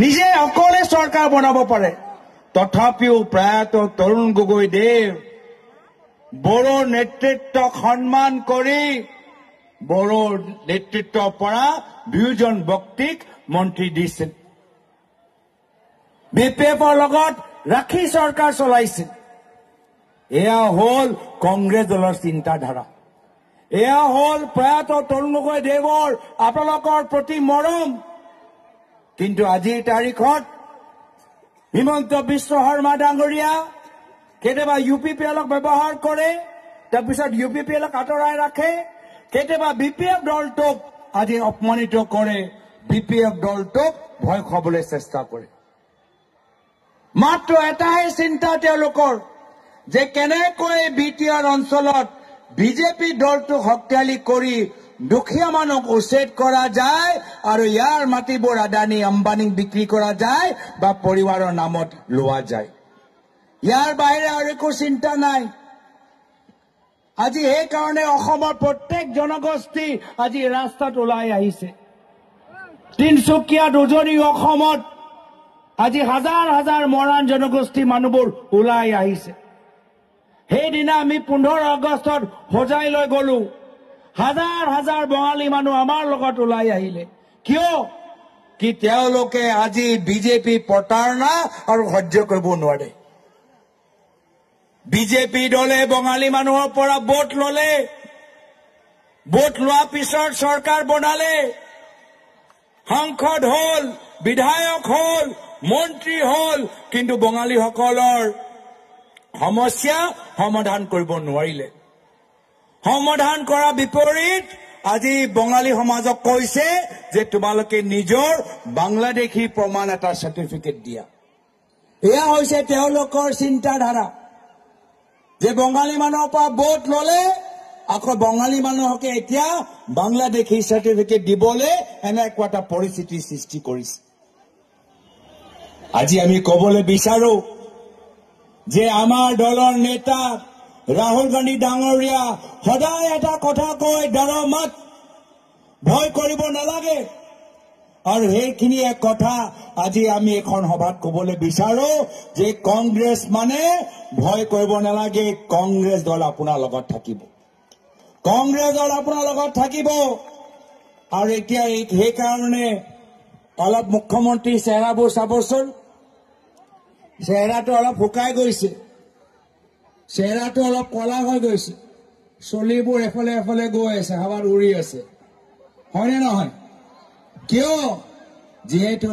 নিজে অকলে চৰকাৰ বনাব পাৰে তথাপিও প্ৰয়াত তৰুণ গগৈদেৱ বড়ো নেতৃত্বক সন্মান কৰি বড়ো নেতৃত্বৰ পৰা 2 জন ব্যক্তিক মন্ত্ৰী দিছিল বিপিএফৰ লগত ৰাখি চৰকাৰ চলাইছিল এয়া হল কংগ্ৰেছ দলৰ চিন্তাধাৰা এয়া হল প্ৰয়াত তৰুণ গগৈদেৱৰ আপোনালোকৰ প্ৰতি মৰম কিন্তু আজিৰ তাৰিখত হিমন্ত বিশ্ব শৰ্মা ডাঙৰীয়া কেতিয়াবা ইউপিপিএলক ব্যৱহাৰ কৰে তাৰপিছত ইউপিপিএলক আঁতৰাই ৰাখে কেতিয়াবা বিপিএফ দলটোক আজি অপমানিত কৰে বিপিএফ দলটোক ভয় খুৱাবলৈ চেষ্টা কৰে মাত্ৰ এটাই চিন্তা তেওঁলোকৰ যে কেনেকৈ বিটিআৰ অঞ্চলত বিজেপি দলটোক শক্তিশালী কৰি দুখীয়া মানুহক উচ্ছেদ কৰা যায় আৰু ইয়াৰ মাটিবোৰ আদানী আম্বানীক বিক্ৰী কৰা যায় বা পৰিবাৰৰ নামত লোৱা যায় ইয়াৰ বাহিৰে আৰু একো চিন্তা নাই আজি এই কাৰণে অসমৰ প্ৰত্যেক জনগোষ্ঠী আজি ৰাস্তাত ওলাই আহিছে তিনচুকীয়াত উজনি অসমত আজি হাজাৰ হাজাৰ মৰাণ জনগোষ্ঠী মানুহবোৰ ওলাই আহিছে সেইদিনা আমি 15 আগষ্টত হোজাই লৈ গলো হাজাৰ হাজাৰ বঙালী মানুহ আমাৰ লগত ওলাই আহিলে কিয় কি তেওঁলোকে আজি বিজেপি প্ৰতাৰণা আৰু সহ্য কৰিব নোৱাৰে বিজেপি দলে বঙালী মানুহৰ পৰা ভোট ললে ভোট লোৱাৰ পিছত চৰকাৰ বনালে সাংসদ হল বিধায়ক হল মন্ত্ৰী হল কিন্তু বঙালীসকলৰ সমস্যা সমাধান কৰিব নোৱাৰিলে সমাধান কৰাৰ বিপৰীত আজি বঙালী সমাজক কৈছে যে তোমালোকে নিজৰ বাংলাদেশী প্ৰমাণ এটা সাৰ্টিফিকেট দিয়া এয়া হৈছে তেওঁলোকৰ চিন্তাধাৰা যে বঙালী মানুহৰ পৰা ভোট ললে আকৌ বঙালী মানুহকে এতিয়া বাংলাদেশী সাৰ্টিফিকেট দিবলৈ এনেকুৱা এটা পৰিস্থিতি সৃষ্টি কৰিছে আজি আমি ক'বলৈ বিচাৰো যে আমাৰ দলৰ নেতা ৰাহুল গান্ধী ডাঙৰীয়া সদায় এটা কথা কয় দৰমত ভয় কৰিব নালাগে আৰু সেইখিনি এক কথা আজি আমি এখন সভাত ক'বলৈ বিচাৰো যে কংগ্ৰেছ মানে ভয় কৰিব নালাগে কংগ্ৰেছ দল আপোনাৰ লগত থাকিব কংগ্ৰেছ দল আপোনাৰ লগত থাকিব আৰু এতিয়া এই কাৰণে অলপ মুখ্যমন্ত্ৰী চেহেৰাবোৰ চাবচোন চেহেৰাটো অলপ শুকাই গৈছে চেহেৰাটো অলপ কলা হৈ গৈছে চলিবোৰ এফালে এফালে গৈ আছে হাৱাত উৰি আছে হয়নে নহয় কিয় যিহেতু